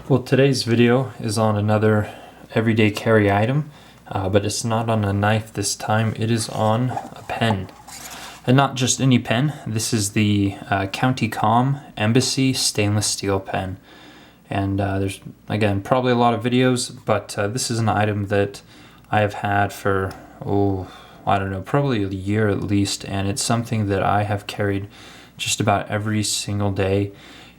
Well, today's video is on another everyday carry item, but it's not on a knife this time. It is on a pen. And not just any pen. This is the County Com Embassy stainless steel pen. And there's, again, probably a lot of videos, but this is an item that I have had for, I don't know, probably a year at least. And it's something that I have carried just about every single day.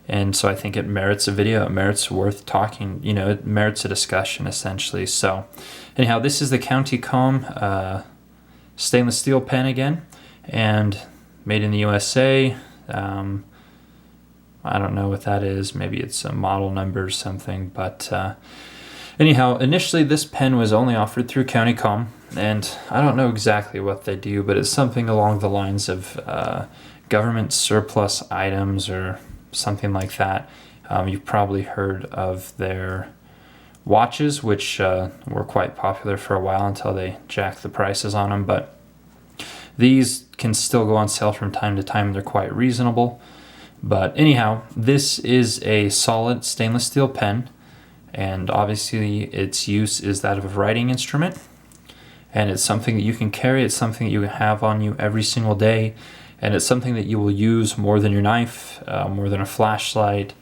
And so I think it merits a video. It merits worth talking. You know, it merits a discussion, essentially. So anyhow, this is the County Com stainless steel pen again, and made in the USA. I don't know what that is. Maybe it's a model number or something. But anyhow, initially this pen was only offered through County Com, and I don't know exactly what they do, but it's something along the lines of government surplus items or something like that. You've probably heard of their watches, which were quite popular for a while until they jacked the prices on them. But these can still go on sale from time to time. They're quite reasonable. But anyhow, this is a solid stainless steel pen, and obviously its use is that of a writing instrument. And it's something that you can carry. It's something that you have on you every single day. And it's something that you will use more than your knife, more than a flashlight,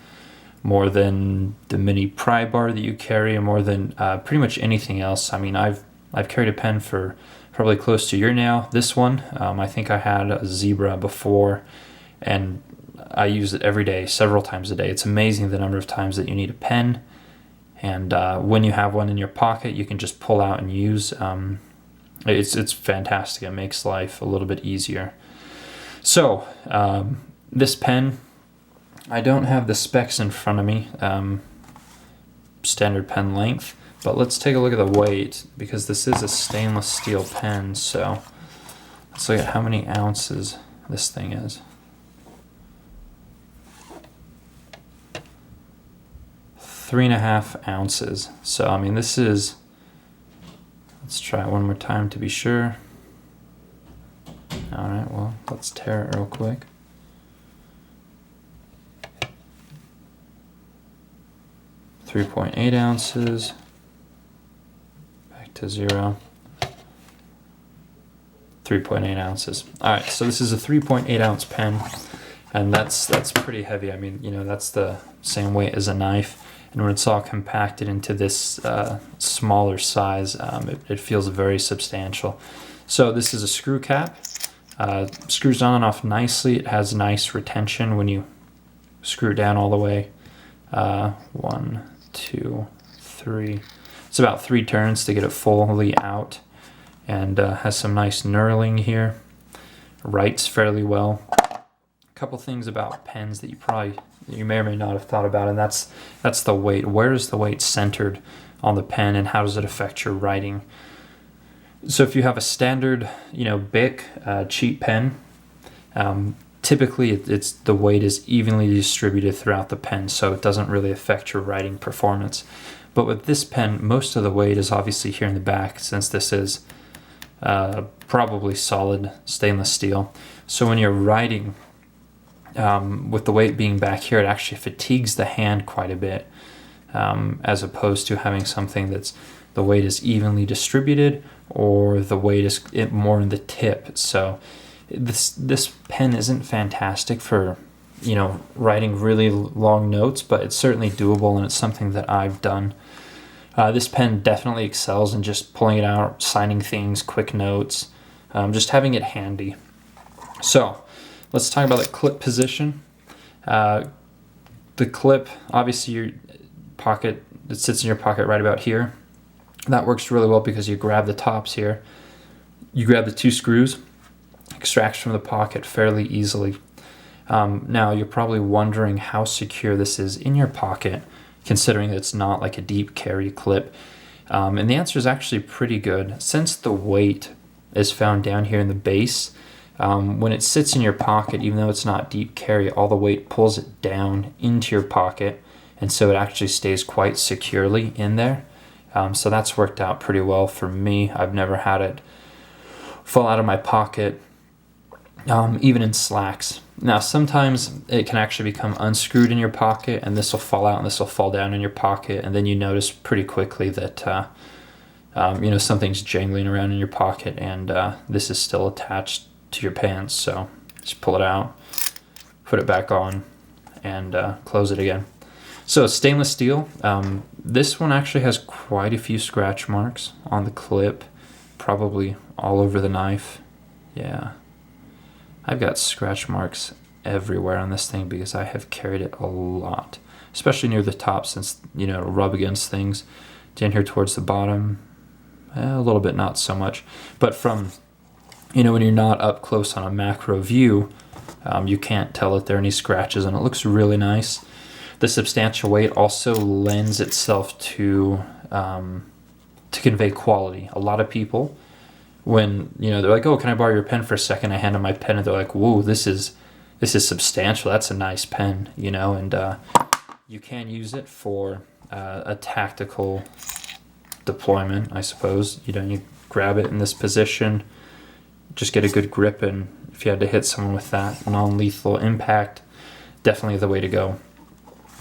more than the mini pry bar that you carry, and more than pretty much anything else. I mean, I've carried a pen for probably close to a year now. This one, I think I had a Zebra before, and I use it every day, several times a day. It's amazing the number of times that you need a pen. And when you have one in your pocket, you can just pull out and use. It's fantastic. It makes life a little bit easier. So, this pen, I don't have the specs in front of me, standard pen length, but let's take a look at the weight, because this is a stainless steel pen. So let's look at how many ounces this thing is. 3.5 ounces. So, I mean, this is, let's try it one more time to be sure. Alright, well, let's tear it real quick. .8 ounces. Back to 0. 3.8 ounces. Alright, so this is a 3.8 ounce pen, and that's pretty heavy. I mean, you know, that's the same weight as a knife. And when it's all compacted into this smaller size, it feels very substantial. So this is a screw cap. Screws on and off nicely. It has nice retention when you screw it down all the way. 1, 2, 3. It's about 3 turns to get it fully out, and has some nice knurling here. Writes fairly well. A couple things about pens that you may or may not have thought about, and that's the weight. Where is the weight centered on the pen, and how does it affect your writing? So if you have a standard, Bic cheap pen, typically it's the weight is evenly distributed throughout the pen, so it doesn't really affect your writing performance. But with this pen, most of the weight is obviously here in the back, since this is probably solid stainless steel. So when you're writing, with the weight being back here, it actually fatigues the hand quite a bit, as opposed to having something that's the weight is evenly distributed, or the weight is more in the tip. So this pen isn't fantastic for writing really long notes, but it's certainly doable, and it's something that I've done. This pen definitely excels in just pulling it out, signing things, quick notes, just having it handy. So let's talk about the clip position. The clip, obviously your pocket, it sits in your pocket right about here. That works really well because you grab the tops here, you grab the 2 screws, extracts from the pocket fairly easily. Now you're probably wondering how secure this is in your pocket, considering that it's not like a deep carry clip. And the answer is actually pretty good. Since the weight is found down here in the base, when it sits in your pocket, even though it's not deep carry, all the weight pulls it down into your pocket, and so it actually stays quite securely in there. So that's worked out pretty well for me. I've never had it fall out of my pocket, even in slacks. Now, sometimes it can actually become unscrewed in your pocket, and this will fall out and this will fall down in your pocket, and then you notice pretty quickly that you know, something's jangling around in your pocket, and this is still attached to your pants. So just pull it out, put it back on, and close it again. So stainless steel. This one actually has quite a few scratch marks on the clip, probably all over the knife. Yeah. I've got scratch marks everywhere on this thing because I have carried it a lot, especially near the top, since, you know, it'll rub against things. Down here towards the bottom, a little bit, not so much. But from, you know, when you're not up close on a macro view, you can't tell that there are any scratches, and it looks really nice. The substantial weight also lends itself to convey quality. A lot of people, when, you know, they're like, oh, can I borrow your pen for a second? I hand them my pen and they're like, whoa, this is substantial. That's a nice pen, you know, and you can use it for a tactical deployment, I suppose. You know, you grab it in this position, just get a good grip, and if you had to hit someone with that non-lethal impact, definitely the way to go.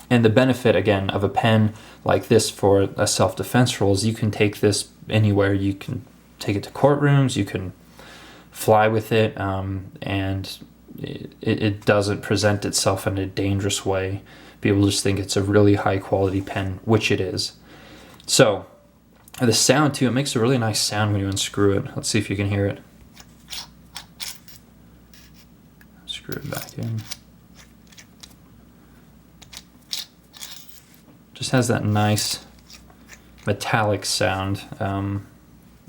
And the benefit, again, of a pen like this for a self-defense role is you can take this anywhere. You can take it to courtrooms, you can fly with it, and it doesn't present itself in a dangerous way. People just think it's a really high quality pen, which it is. So the sound too, it makes a really nice sound when you unscrew it. Let's see if you can hear it. Screw it back in. Just has that nice metallic sound.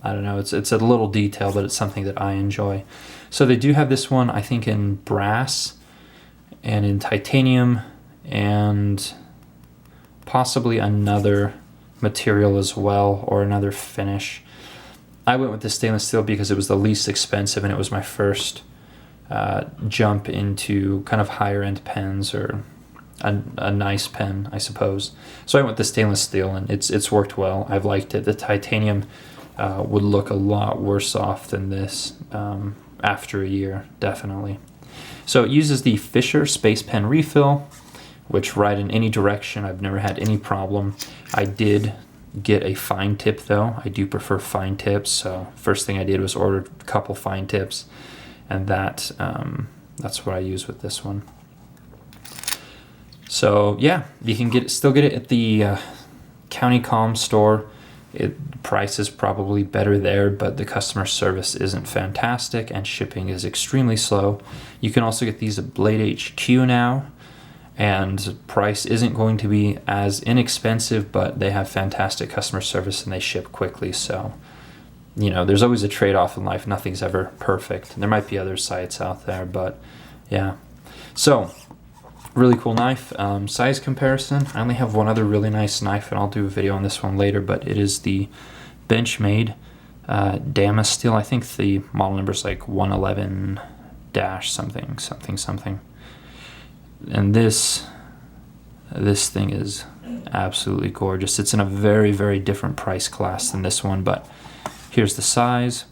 I don't know, it's a little detail, but it's something that I enjoy. So they do have this one, I think, in brass and in titanium and possibly another material as well, or another finish. I went with the stainless steel because it was the least expensive, and it was my first jump into kind of higher end pens, or a nice pen, I suppose. So I went with the stainless steel, and it's worked well. I've liked it. The titanium would look a lot worse off than this after a year, definitely. So it uses the Fisher Space Pen refill, which write in any direction. I've never had any problem. I did get a fine tip though. I do prefer fine tips, so first thing I did was order a couple fine tips, and that's what I use with this one. So yeah, you can still get it at the County Com store. Price is probably better there, but the customer service isn't fantastic, and shipping is extremely slow. You can also get these at Blade HQ now, and price isn't going to be as inexpensive, but they have fantastic customer service and they ship quickly. So, you know, there's always a trade-off in life. Nothing's ever perfect. There might be other sites out there, but yeah. So really cool knife. Size comparison, I only have one other really nice knife, and I'll do a video on this one later, but it is the Benchmade Damas steel. I think the model number is like 111 dash something. And this thing is absolutely gorgeous. It's in a very, very different price class than this one, but here's the size.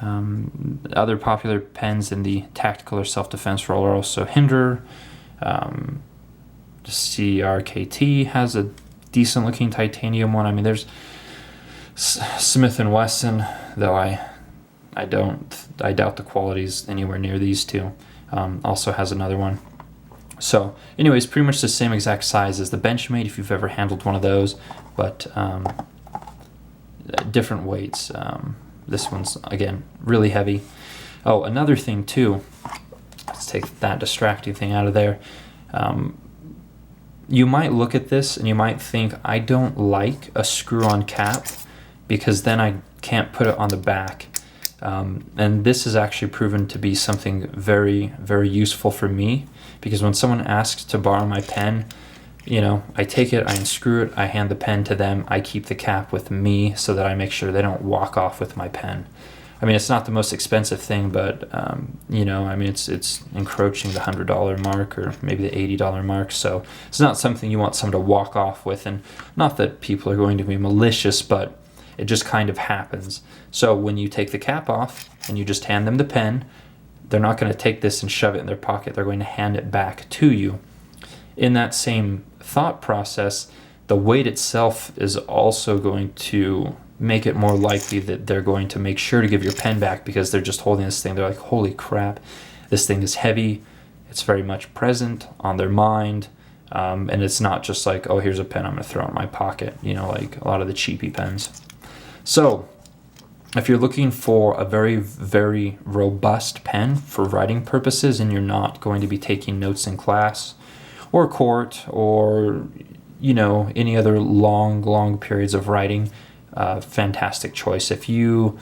Other popular pens in the tactical or self-defense role are also Hinder. CRKT has a decent looking titanium one. I mean, there's Smith & Wesson, though I doubt the quality's anywhere near these two. Also has another one. So anyways, pretty much the same exact size as the Benchmade if you've ever handled one of those, but different weights. This one's, again, really heavy. Oh, another thing too, let's take that distracting thing out of there. You might look at this and you might think, I don't like a screw-on cap because then I can't put it on the back. And this has actually proven to be something very, very useful for me, because when someone asks to borrow my pen, you know, I take it, I unscrew it, I hand the pen to them, I keep the cap with me so that I make sure they don't walk off with my pen. I mean, it's not the most expensive thing, but, you know, I mean, it's encroaching the $100 mark or maybe the $80 mark, so it's not something you want someone to walk off with, and not that people are going to be malicious, but it just kind of happens. So when you take the cap off and you just hand them the pen, they're not going to take this and shove it in their pocket. They're going to hand it back to you. In that same thought process, the weight itself is also going to make it more likely that they're going to make sure to give your pen back, because they're just holding this thing. They're like, holy crap, this thing is heavy. It's very much present on their mind. And it's not just like, oh, here's a pen, I'm going to throw it in my pocket, you know, like a lot of the cheapy pens. So if you're looking for a very, very robust pen for writing purposes, and you're not going to be taking notes in class or court or, you know, any other long periods of writing, fantastic choice. If you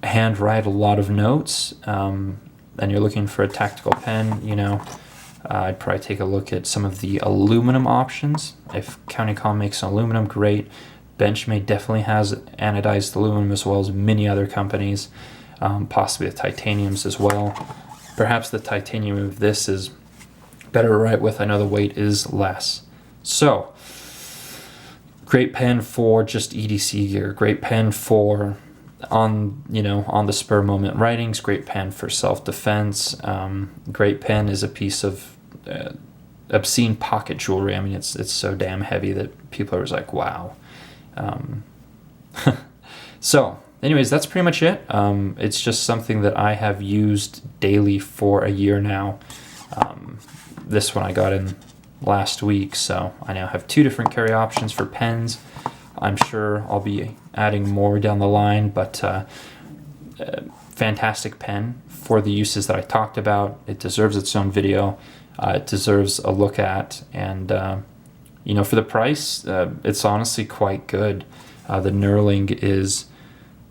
handwrite a lot of notes, and you're looking for a tactical pen, you know, I'd probably take a look at some of the aluminum options. If County Com makes aluminum, great. Benchmade definitely has anodized aluminum, as well as many other companies, possibly the titaniums as well. Perhaps the titanium of this is better to write with. I know the weight is less. So, great pen for just EDC gear. Great pen for on the spur moment writings. Great pen for self-defense. Great pen is a piece of obscene pocket jewelry. I mean, it's so damn heavy that people are just like, wow. So anyways, that's pretty much it. It's just something that I have used daily for a year now. This one I got in last week, so I now have 2 different carry options for pens. I'm sure I'll be adding more down the line, but fantastic pen for the uses that I talked about. It deserves its own video. It deserves a look at, and you know, for the price, it's honestly quite good. The knurling is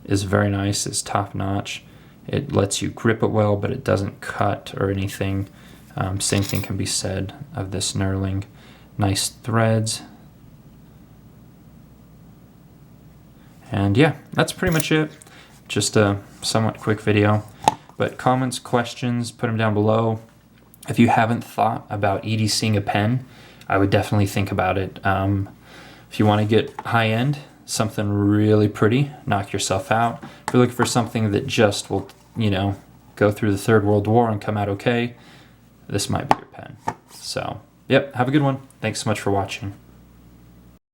very nice. It's top notch. It lets you grip it well, but it doesn't cut or anything. Same thing can be said of this knurling. Nice threads. And yeah, that's pretty much it. Just a somewhat quick video. But comments, questions, put them down below. If you haven't thought about EDCing a pen, I would definitely think about it. If you want to get high-end, something really pretty, knock yourself out. If you're looking for something that just will, you know, go through the Third World War and come out okay, this might be your pen. So, yep, have a good one. Thanks so much for watching.